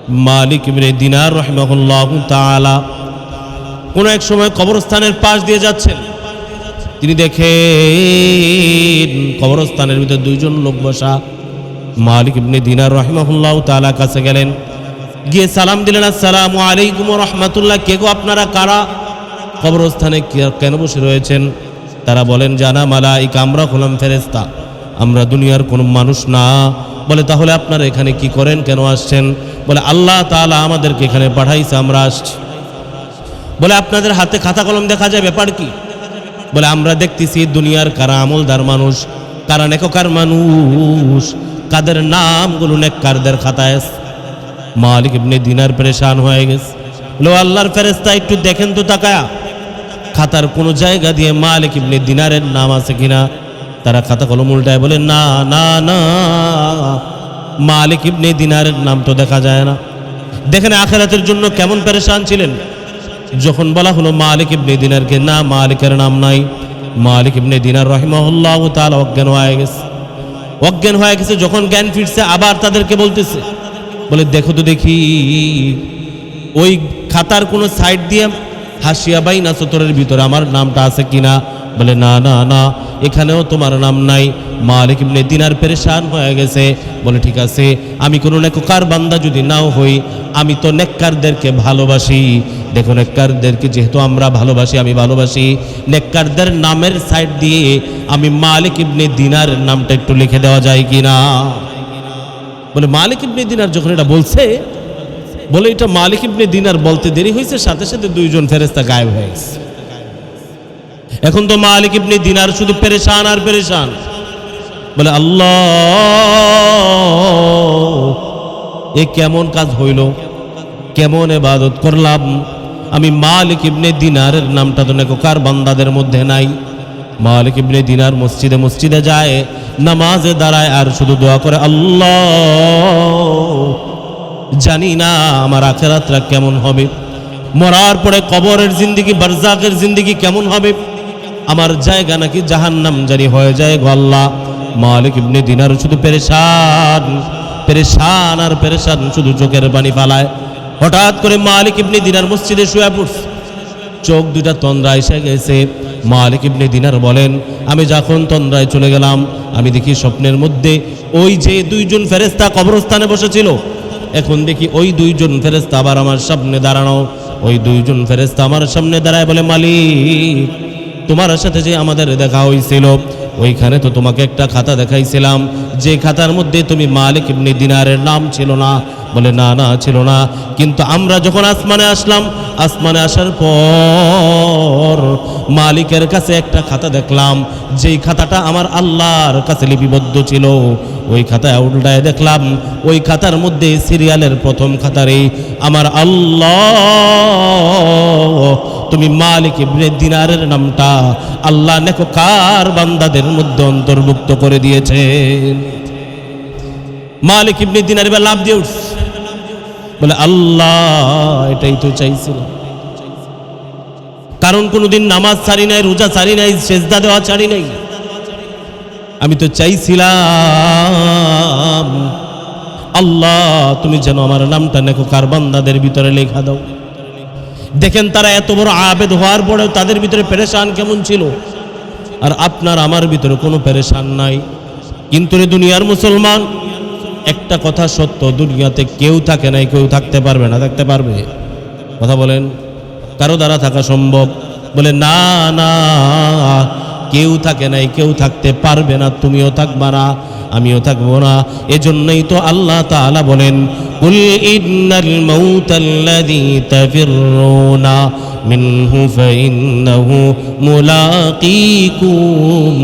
মালিক ইবনে দিনার রাহিমাহুল্লাহু তাআলা কোন এক সময় কবরস্থানের পাশ দিয়ে যাচ্ছেন। তিনি দেখেন কবরস্থানের ভিতর দুইজন লোক বসা। মালিক ইবনে দিনার রাহিমাহুল্লাহু তাআলা কাছে গেলেন, গিয়ে সালাম দিলেন, আসসালামু আলাইকুম ওয়া রাহমাতুল্লাহ। কে গো আপনারা, কারা? কবরস্থানে কেন বসে রয়েছেন? তারা বলেন, জানা মালাইকা, আমরা হলাম ফেরেশতা, আমরা দুনিয়ার কোনো মানুষ না। বলে, তাহলে আপনারা এখানে কি করেন, কেন আসছেন? বলে, আল্লাহ তাআলা আমাদেরকে এখানে পাঠাইছে, আমরা আসছি। বলে, আপনাদের হাতে খাতা কলম দেখা যায়, ব্যাপার কি? বলে, আমরা দেখতেছি দুনিয়ার কারা আমলদার মানুষ, কারা নেককার মানুষ, কাদের নামগুলো নেককারদের খাতায় আছে। মালিক ইবনে দিনার পরেশান হয়ে গেছে। বলে, আল্লাহর ফেরেশতা, একটু দেখেন তো তাকায়া খাতার কোন জায়গা দিয়ে মালিক ইবনে দিনারের নাম আছে কিনা। তারা খাতা কলম উল্টায় বলে, না না না, মালিক ইবনে দিনারের নাম তো দেখা যায় না। দেখেন আখিরাতের জন্য কেমন পরেশান ছিলেন। যখন বলা হলো মালিক ইবনে দিনারকে, না, মালিকের নাম নাই, মালিক ইবনে দিনার রাহিমাহুল্লাহু তাআলা অজ্ঞান হয়ে গেছে। যখন জ্ঞান ফিরছে, আবার তাদেরকে বলতেছে, বলে, দেখো তো দেখি ওই খাতার কোনো সাইড দিয়ে হাসিয়া বাইনা সতরের ভিতরে আমার নামটা আছে কিনা। বলে, না না না, এখানেও তোমার নাম নাই। মালিক ইবনে দিনার পরেশান হয়ে গেছে। বলে, ঠিক আছে, আমি কোনো নেককার বান্দা যদি নাও হই, আমি তো নেককারদেরকে ভালোবাসি। দেখো, নেককারদেরকে যেহেতু আমরা ভালোবাসি, আমি ভালোবাসি, নেককারদের নামের সাইড দিয়ে আমি মালিক ইবনে দিনার নামটা একটু লিখে দেওয়া যায় কিনা। বলে, মালিক ইবনে দিনার যখন এটা বলছে, বলে, এটা মালিক ইবনে দিনার বলতে দেরি হয়েছে, সাথে সাথে দুইজন ফেরেশতা গায়েব হয়ে গেছে। এখন তো মালিক ইবনে দিনার শুধু পরেশান আর পরেশান। বলে, আল্লাহ, এ কেমন কাজ হইল, কেমন ইবাদত করলাম। আমি মালিক ইবনে দিনারের নামটা তো নেককার বান্দাদের মধ্যে নাই। মালিক ইবনে দিনার মসজিদে যায়, নামাজে দাঁড়ায় আর শুধু দোয়া করে, আল্লাহ, জানি না আমার আখিরাতটা কেমন হবে, মরার পরে কবরের জিন্দেগি, বারজাকের জিন্দেগি কেমন হবে, আমার জায়গা নাকি জাহান্নাম জারি হয়ে যায় গো আল্লাহ। মালিক ইবনে দিনার শুধু পেরেশান আর পেরেশান, শুধু চোখের পানি ফালায়। হঠাৎ করে মালিক ইবনে দিনার মসজিদে শুয়ে পড়ছে, চোখ দুটা তন্দ্রায় এসে গেছে। মালিক ইবনে দিনার বলেন, আমি যখন তন্দ্রায় চলে গেলাম, আমি দেখি স্বপ্নের মধ্যে ওই যে দুইজন ফেরেশতা কবরস্থানে বসেছিল, এখন দেখি ওই দুইজন ফেরেশতা আবার আমার সামনে দাঁড়ানো। ওই দুইজন ফেরেশতা আমার সামনে দাঁড়ায় বলে, মালিক, তোমার সাথে যে আমাদের দেখা হয়েছিল, ওইখানে তো তোমাকে একটা খাতা দেখাইছিলাম, যে খাতার মধ্যে তুমি মালিক ইবনে দিনারের নাম ছিল না। বলে, না না, ছিল না, কিন্তু আমরা যখন আসমানে আসলাম, আসমানে আসার পর মালিকের কাছে একটা খাতা দেখলাম, যেই খাতাটা আমার আল্লাহর কাছে লিপিবদ্ধ ছিল। ওই খাতায় উল্টায় দেখলাম, ওই খাতার মধ্যে সিরিয়ালের প্রথম খাতারে আমার আল্লাহ, তুমি মালিক ইবনে দিনারের নামটা আল্লাহ নেককার বান্দাদের মধ্যে অন্তর্ভুক্ত করে দিয়েছেন। মালিক ইবনে দিনার এবার লাভ দিয়ে উঠছে, বলে, আল্লাহ, এটাই তো চাইছিলাম। কারণ কোনোদিন নামাজ ছাড়ি নাই, রোজা ছাড়ি নাই, সেজদা দেওয়া ছাড়ি নাই। আমি তো চাইছিলাম, আল্লাহ, তুমি যেন আমার নামটা নেককার বান্দাদের ভিতরে লেখা দাও। দেখেন তারা এত বড় আবেদ হওয়ার পরেও তাদের ভিতরে পেরেশান কেমন ছিল। আর আপনার আমার ভিতরে কোনো পেরেশান নাই। কিন্তু দুনিয়ার মুসলমান, একটা কথা সত্য, দুনিয়াতে কেউ থাকে নাই, কেউ থাকতে পারবে না। থাকতে পারবে? কথা বলেন, কারো দ্বারা থাকা সম্ভব? বলে, না না, কেউ থাকে নাই, কেউ থাকতে পারবে না, তুমিও থাকবা না, আমিও থাকবো না। এজন্যই তো আল্লাহ তাআলা বলেন, কুল ইন্নাল মাউতাল্লাযী তাফিরুনা মিনহু ফাইন্নাহু মুলাকীকুম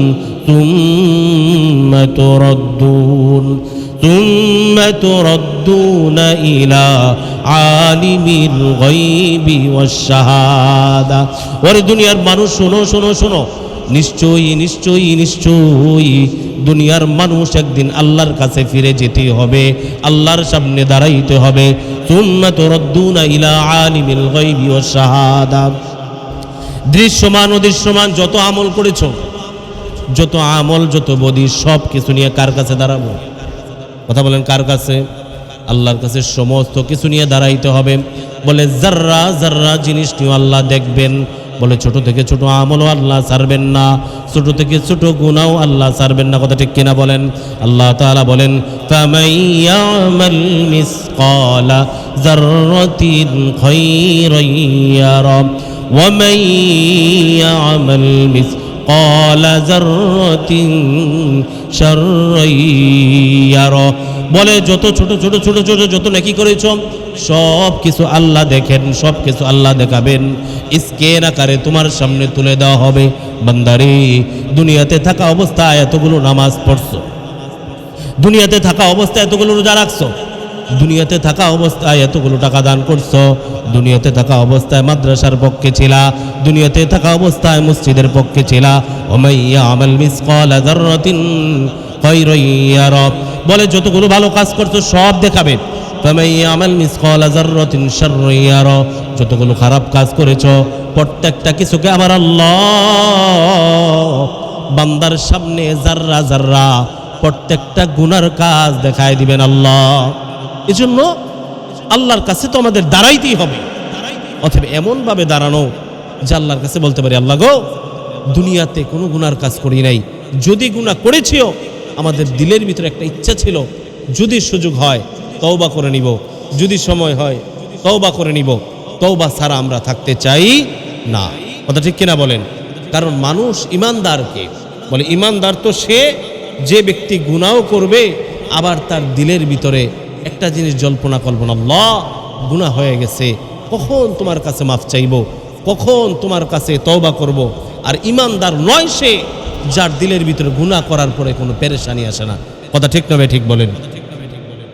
সুম্মা তুরাদ্দুনা ইলা আলিমিল গায়বি ওয়াশ শাহাদা। ওরে দুনিয়ার মানুষ, শোনো শোনো শোনো, নিশ্চয়ই দুনিয়ার মানুষ একদিন আল্লাহর কাছে ফিরে যেতে হবে, আল্লাহর সামনে দাঁড়াইতে হবে। সুম্মা তুরাদ্দুনা ইলা আলিমিল গায়বি ওয়াশ শাহাদা। দৃশ্যমান অদৃশ্যমান যত আমল করেছো, যত আমল, যত বদি, সব কিছু নিয়ে কার কাছে দাঁড়াবো? কথা বলেন, কার কাছে? আল্লাহর কাছে সমস্ত কিছু নিয়ে দাঁড়াইতে হবে। বলে জাররা জাররা জিনিসটিও আল্লাহ দেখবেন। বলে ছোট থেকে ছোট আমলও আল্লাহ ছাড়বেন না, ছোট থেকে ছোট গুনাহও আল্লাহ ছাড়বেন না। কথা ঠিক কিনা বলেন? আল্লাহ তাআলা বলেন ফামাইয়ামাল মিসকালা যাররাতিন খায়রান ইয়ারা ওয়া মাইয়ামাল মিসকালা যাররাতিন শাররান ইয়ারা। বলে যত ছোট ছোট ছোট ছোট যত নেকি করেছ সব কিছু আল্লাহ দেখেন, সব কিছু আল্লাহ দেখাবেন। স্ক্যান আকারে তোমার সামনে তুলে দেওয়া হবে। বান্দারে, দুনিয়াতে থাকা অবস্থায় এতগুলো নামাজ পড়ছো, দুনিয়াতে থাকা অবস্থায় এতগুলো রোজা রাখছো, দুনিয়াতে থাকা অবস্থায় এতগুলো টাকা দান করছো, দুনিয়াতে থাকা অবস্থায় মাদ্রাসার পক্ষে ছিলা, দুনিয়াতে থাকা অবস্থায় মসজিদের পক্ষে ছিলা। ওমাইয়া আমাল মিসকালা যাররাতিন খায়রান ইয়ারা। বলে যতগুলো ভালো কাজ করছো সব দেখাবে। ফামাইয়া আমাল মিসকালা যাররাতিন শাররান ইয়ারা। যতগুলো খারাপ কাজ করেছো প্রত্যেকটা কিছুকে আমার আল্লাহ বান্দার সামনে জাররা জাররা প্রত্যেকটা গুনার কাজ দেখায় দিবেন আল্লাহ। এজন্য আল্লাহর কাছে তো আমাদের দাঁড়াইতেই হবে। অথবা এমনভাবে দাঁড়ানো যে আল্লাহর কাছে বলতে পারি, আল্লাহ গো, দুনিয়াতে কোনো গুনার কাজ করি নাই, যদি গুনাহ করেছিও আমাদের দিলের ভিতরে একটা ইচ্ছা ছিল যদি সুযোগ হয় তওবা করে নিব, যদি সময় হয় তওবা করে নিব, তওবা ছাড়া আমরা থাকতে চাই না। কথা ঠিক কিনা বলেন? কারণ মানুষ ইমানদারকে বলে, ইমানদার তো সে যে ব্যক্তি গুনাহ করবে আবার তার দিলের ভিতরে একটা জিনিস জল্পনা কল্পনা, আল্লাহ গুনাহ হয়ে গেছে, কখন তোমার কাছে মাফ চাইব, কখন তোমার কাছে তওবা করব। আর ইমানদার নয় সে যার দিলের ভিতরে গুনাহ করার পরে কোনো পেরেশানি আসে না। কথা ঠিক না? ঠিক বলেন।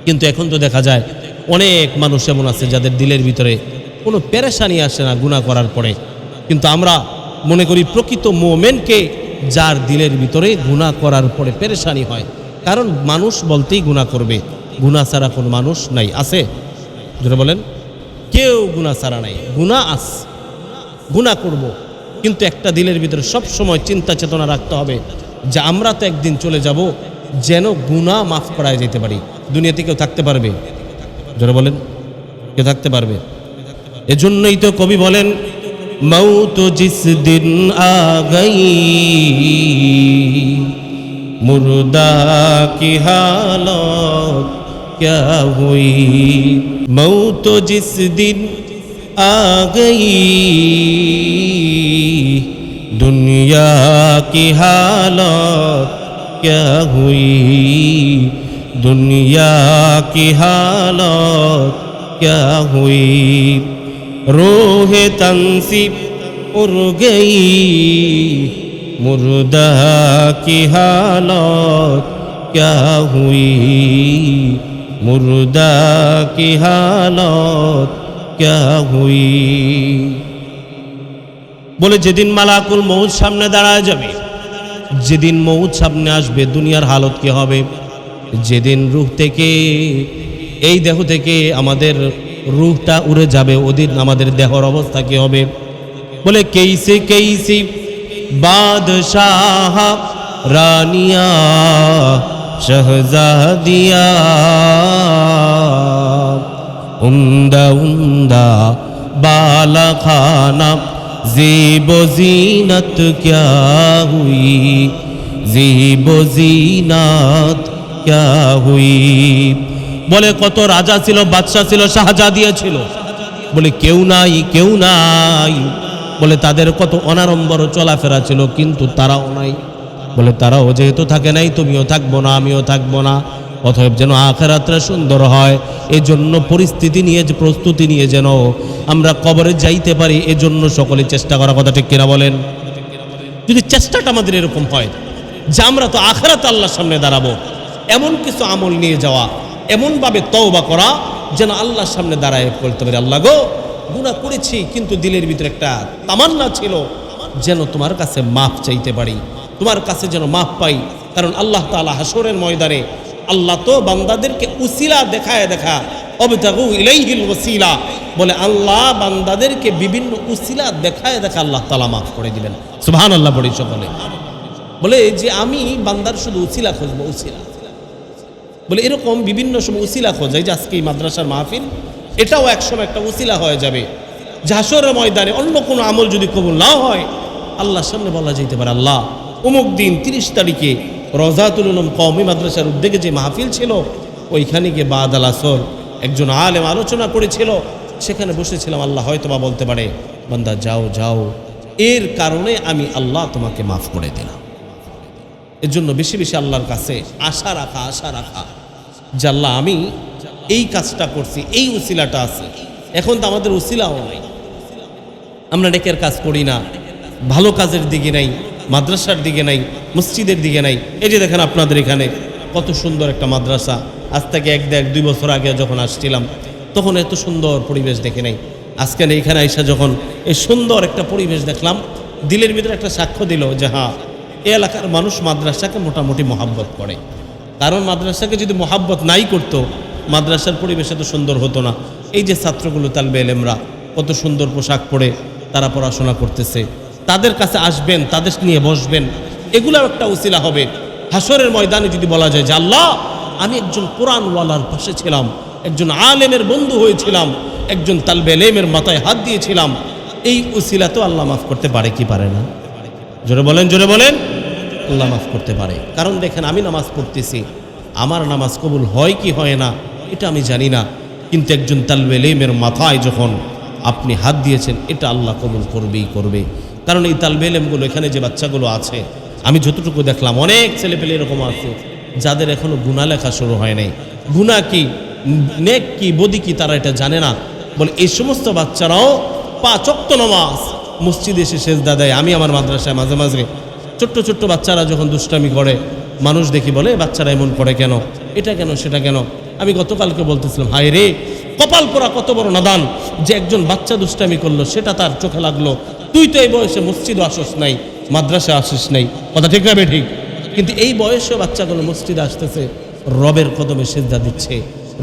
কিন্তু এখন তো দেখা যায় অনেক মানুষ এমন আছে যাদের দিলের ভিতরে কোনো পেরেশানি আসে না গুনাহ করার পরে। কিন্তু আমরা মনে করি প্রকৃত মুমিনকে যার দিলের ভিতরে গুনাহ করার পরে পেরেশানি হয়। কারণ মানুষ বলতেই গুনাহ করবে, গুনাহ ছাড়া কোনো মানুষ নাই। আছে? যেটা বলেন, কেউ গুনাহ ছাড়া নাই। গুনাহ আছে, গুনাহ করব, কিন্তু একটা দিলের ভিতরে সব সময় চিন্তা চেতনা রাখতে হবে যে আমরা তো একদিন চলে যাব, যেন গুনাহ মাফ করায় যেতে পারি। দুনিয়াতে কেউ থাকতে পারবে? যারা বলেন কেউ থাকতে পারবে? এজন্যই তো কবি বলেন মৌত জিস দিন আ গই মুর্দা কি হালত क्या हुई, मौत जिस दिन आ गई दुनिया की हालत क्या हुई, दुनिया की हालत क्या हुई, रूह तंसीब उड़ गई मुर्दा की हालत क्या हुई, मुर्दा की हालत क्या हुई। বলে যেদিন মালাকুল মউত সামনে দাঁড়ায় যাবে, যেদিন মউত সামনে আসবে, দুনিয়ার হালত কি হবে? যেদিন রূহ থেকে, এই দেহ থেকে আমাদের রূহটা উড়ে যাবে, ওদিন আমাদের দেহর অবস্থা কি হবে? বলে কেইসে কেইসি বাদশাহ রানিয়া शहजादिया उम्दा उम्दा बाला खाना ज़ीबो ज़ीनत क्या हुई, ज़ीबो ज़ीनत क्या हुई। বলে কত রাজা ছিল, বাদশা ছিল, শাহজাদিয়া ছিল, বলে কেউ নাই, কেউ নাই। বলে তাদের কত অনাড়ম্বর চলাফেরা ছিল, কিন্তু তারাও নাই। বলে তারাও যেহেতু থাকে নাই, তুমিও থাকবো না, আমিও থাকবো না। অতএব যেন আখিরাতটা সুন্দর হয়, এজন্য পরিস্থিতি নিয়ে, প্রস্তুতি নিয়ে যেন আমরা কবরে যাইতে পারি, এজন্য সকলে চেষ্টা করা। কথা ঠিক কিনা বলেন? যদি চেষ্টাটা আমাদের এরকম হয় যে আমরা তো আখিরাতে আল্লাহর সামনে দাঁড়াবো, এমন কিছু আমল নিয়ে যাওয়া, এমনভাবে তওবা করা যেন আল্লাহর সামনে দাঁড়ায় বলতে পারি, আল্লাহ গো, গুনাহ করেছি, কিন্তু দিলের ভিতরে একটা তামান্না ছিল যেন তোমার কাছে মাফ চাইতে পারি, তোমার কাছে যেন মাফ পাই। কারণ আল্লাহ তাআলা হাসরের ময়দানে আল্লাহ তো বান্দাদেরকে উসিলা দেখায়, দেখা অবতাগু ইলাইহিল ওয়াসিলা, বলে আল্লাহ বান্দাদেরকে বিভিন্ন উসিলা দেখায় দেখা আল্লাহ তাআলা মাফ করে দিবেন। সুবহানাল্লাহ পড়ি সকলে। বলে যে আমি বান্দার শুধু উসিলা খুঁজবো, উসিলা। বলে এরকম বিভিন্ন সময় উসিলা খোঁজাই যে আজকে এই মাদ্রাসার মাহফিল এটাও একসময় একটা উসিলা হয়ে যাবে। হাশরের ময়দানে অন্য কোনো আমল যদি কবুল না হয়, আল্লাহর সামনে বলা যেতে পারে, আল্লাহ অমুক দিন 30 তারিখে রওজাতুল উলুম কওমি মাদ্রাসার উদ্যোগে যে মাহফিল ছিল, ওইখানে গিয়ে বাদ আল আসর একজন আলেম আলোচনা করেছিল, সেখানে বসেছিলাম। আল্লাহ হয়তো বা বলতে পারে, বান্দা যাও যাও, এর কারণে আমি আল্লাহ তোমাকে মাফ করে দিলাম। এর জন্য বেশি বেশি আল্লাহর কাছে আশা রাখা যে আল্লাহ আমি এই কাজটা করছি, এই উসিলাটা আছে। এখন তো আমাদের উসিলাও নাই, আমরা নেকের কাজ করি না, ভালো কাজের দিকে নাই, মাদ্রাসার দিকে নাই, মসজিদের দিকে নাই। এই যে দেখেন আপনাদের এখানে কত সুন্দর একটা মাদ্রাসা। আজ থেকে 1-2 বছর আগে যখন আসছিলাম তখন এত সুন্দর পরিবেশ দেখে নাই। আজকে এইখানে আইসা যখন এই সুন্দর একটা পরিবেশ দেখলাম, দিলের ভিতরে একটা সাক্ষ্য দিল যে হ্যাঁ, এই এলাকার মানুষ মাদ্রাসাকে মোটামুটি মহাব্বত করে। কারণ মাদ্রাসাকে যদি মহাব্বত নাই করতো, মাদ্রাসার পরিবেশ এত সুন্দর হতো না। এই যে ছাত্রগুলো তালবে এলেমরা কত সুন্দর পোশাক পরে তারা পড়াশোনা করতেছে, তাদের কাছে আসবেন, তাদের নিয়ে বসবেন, এগুলো একটা উসিলা হবে। হাশরের ময়দানে যদি বলা যায় যে আল্লাহ আমি একজন কোরআনওয়ালার পাশে ছিলাম, একজন আলেমের বন্ধু হয়েছিলাম, একজন তালবে এলেমের মাথায় হাত দিয়েছিলাম, এই উসিলা তো আল্লাহ মাফ করতে পারে কি পারে না? জোরে বলেন। আল্লাহ মাফ করতে পারে। কারণ দেখেন, আমি নামাজ পড়তেছি, আমার নামাজ কবুল হয় কি হয় না এটা আমি জানি না, কিন্তু একজন তালবে এলেমের মাথায় যখন আপনি হাত দিয়েছেন, এটা আল্লাহ কবুল করবেই করবে। কারণ এই তালবে এলেমগুলো, এখানে যে বাচ্চাগুলো আছে, আমি যতটুকু দেখলাম অনেক ছেলেপেলে এরকম আছে যাদের এখনো গুনাহ লেখা শুরু হয় নাই। গুনাহ কি, নেক কি, বদি কি, তারা এটা জানে না। বলে এই সমস্ত বাচ্চারাও 5 ওয়াক্ত নামাজ মসজিদে এসে সেজদা দেয়। আমি আমার মাদ্রাসায় মাঝে মাঝে ছোট্ট বাচ্চারা যখন দুষ্টামি করে, মানুষ দেখি বলে বাচ্চারা এমন করে কেন, এটা কেন, সেটা কেন। আমি গতকালকে বলতেছিলাম, হায় রে, কপাল পোড়া কত বড় নাদান যে একজন বাচ্চা দুষ্টামি করলো, সেটা তার চোখে লাগলো। তুই তো এই বয়সে মসজিদও আসিস নাই, মাদ্রাসা আসিস নাই, কথা ঠিক না বে ঠিক? কিন্তু এই বয়সে বাচ্চাগুলো মসজিদে আসতেছে, রবের কদমে সেজদা দিচ্ছে,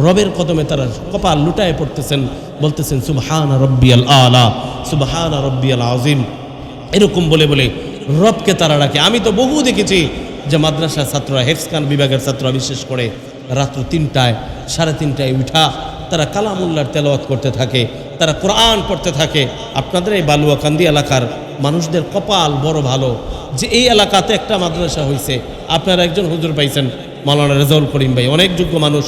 রবের কদমে তারা কপাল লুটায় পড়তেছেন, বলতেছেন সুবহানা রব্বিয়াল আলা, সুবহানা রব্বিয়াল আযীম, এরকম বলে বলে রবকে তারা ডাকে। আমি তো বহু দেখেছি যে মাদ্রাসার ছাত্ররা, হেফজখান বিভাগের ছাত্ররা বিশেষ করে রাত্র 3টায় 3:30টায় উঠা তারা কালামুল্লাহর তেলাওয়াত করতে থাকে, তারা কোরআন পড়তে থাকে। আপনাদের এই বালুয়াকান্দি এলাকার মানুষদের কপাল বড় ভালো যে এই এলাকাতে একটা মাদ্রাসা হয়েছে। আপনারা একজন হুজুর পাইছেন, মাওলানা রেজাউল করিম ভাই, অনেক যোগ্য মানুষ,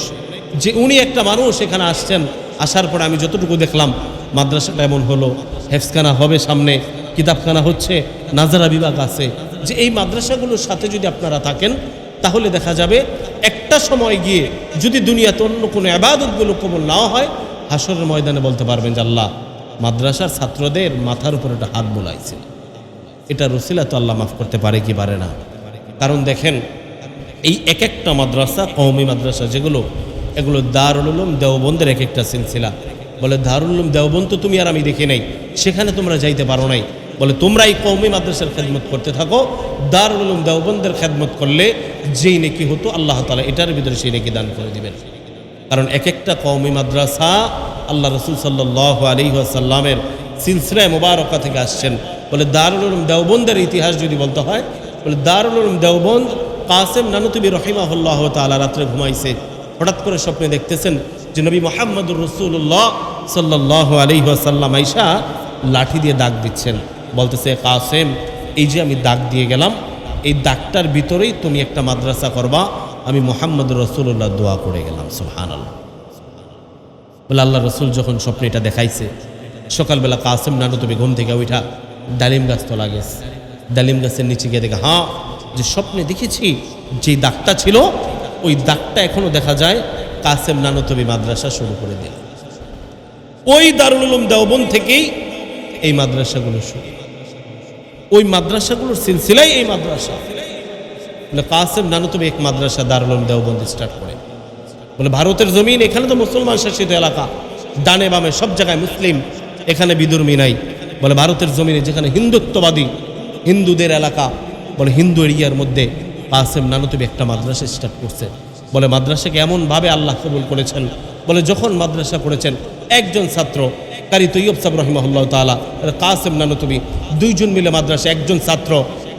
যে উনি একটা মানুষ এখানে আসছেন। আসার পরে আমি যতটুকু দেখলাম, মাদ্রাসাটা এমন হলো, হেফজখানা হবে সামনে, কিতাবখানা হচ্ছে, নাজারা বিভাগ আছে। যে এই মাদ্রাসাগুলোর সাথে যদি আপনারা থাকেন, তাহলে দেখা যাবে একটা সময় গিয়ে যদি দুনিয়াতে অন্য কোনো ইবাদতগুলো কবুল না হয়, হাশরের ময়দানে বলতে পারবেন যে আল্লাহ মাদ্রাসার ছাত্রদের মাথার উপর একটা হাত বোলাইছে। এটা রসিলা তো আল্লাহ মাফ করতে পারে কি পারে না? কারণ দেখেন, এই এক একটা মাদ্রাসা, কওমি মাদ্রাসা যেগুলো, এগুলো দারুল উলুম দেওবন্দের এক একটা সিলসিলা। বলে দারুল উলুম দেওবন্দ তো তুমি আর আমি দেখি নাই, সেখানে তোমরা যাইতে পারো নাই। বলে তোমরা এই কওমি মাদ্রাসার খেদমত করতে থাকো, দারুল উলুম দেওবন্দের খেদমত করলে যেই নেকি হতো আল্লাহ তাআলা এটার ভিতরে সেই নেকি দান করে দিবেন। কারণ এক একটা কওমি মাদ্রাসা আল্লাহ রাসূল সাল্লাল্লাহু আলাইহি ওয়াসাল্লামের সিলসিলায়ে মুবারাকা থেকে আসছেন। বলে দারুল উলুম দেওবন্দের ইতিহাস যদি বলতে হয়, বলে দারুল উলুম দেওবন্দ কাসেম নানুতুবি রাহিমাহুল্লাহ তাআলা রাত্রে ঘুমাইছে, হঠাৎ করে স্বপ্নে দেখতেছেন যে নবী মুহাম্মদুর রাসূলুল্লাহ সাল্লাল্লাহু আলাইহি ওয়াসাল্লাম আয়েশা লাঠি দিয়ে দাগ দিচ্ছেন। বলতেছে, কাসেম, এই যে আমি দাগ দিয়ে গেলাম, এই দাগটার ভিতরেই তুমি একটা মাদ্রাসা করবা, আমি মুহাম্মদুর রাসূলুল্লাহ দোয়া করে গেলাম। সুবহানাল্লাহ। বলে আল্লাহ রসুল যখন স্বপ্নে এটা দেখাইছে, সকালবেলা কাসেম নানুতুবি ঘুম থেকে উঠা ডালিম গাছ তোলা গেছে, ডালিম গাছের নিচে গিয়ে দেখে, হ্যাঁ, যে স্বপ্নে দেখেছি যে দাগটা ছিল, ওই দাগটা এখনো দেখা যায়। কাসেম নানুতুবি মাদ্রাসা শুরু করে দিল। ওই দারুল উলুম দেওবন্দ থেকেই এই মাদ্রাসাগুলো শুরু, ওই মাদ্রাসাগুলোর সিলসিলাই এই মাদ্রাসা। বলে কাসেম নানুতুবি এক মাদ্রাসা দারুল উলুম দেওবন্দ স্টার্ট করে। বলে ভারতের জমিন, এখানে তো মুসলমান শাসিত এলাকা, ডানে বামে সব জায়গায় মুসলিম, এখানে বিধর্মী নাই। বলে ভারতের জমিনে যেখানে হিন্দুত্ববাদী, হিন্দুদের এলাকা, বলে হিন্দু এরিয়ার মধ্যে কাসেম নানুতুবি একটা মাদ্রাসা স্টার্ট করছে। বলে মাদ্রাসাকে এমনভাবে আল্লাহ কবুল করেছেন, বলে যখন মাদ্রাসা করেছেন একজন ছাত্র কারি তৈয়ব সাহেব রাহিমাহুল্লাহ তাআলা, কাসেম নানুতুবি, দুইজন মিলে মাদ্রাসা, একজন ছাত্র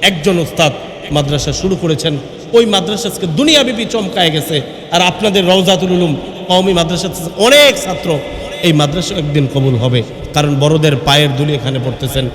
একজন উস্তাদ মাদ্রাসা শুরু করেছেন। ওই মাদ্রাসা আজকে দুনিয়াব্যাপী চমকায় গেছে। আর আপনাদের রওজাতুল উলুম কওমি মাদ্রাসা অনেক ছাত্র এই মাদ্রাসা একদিন কবুল হবে, কারণ বড়দের পায়ের ধুলি এখানে পড়তেছেন।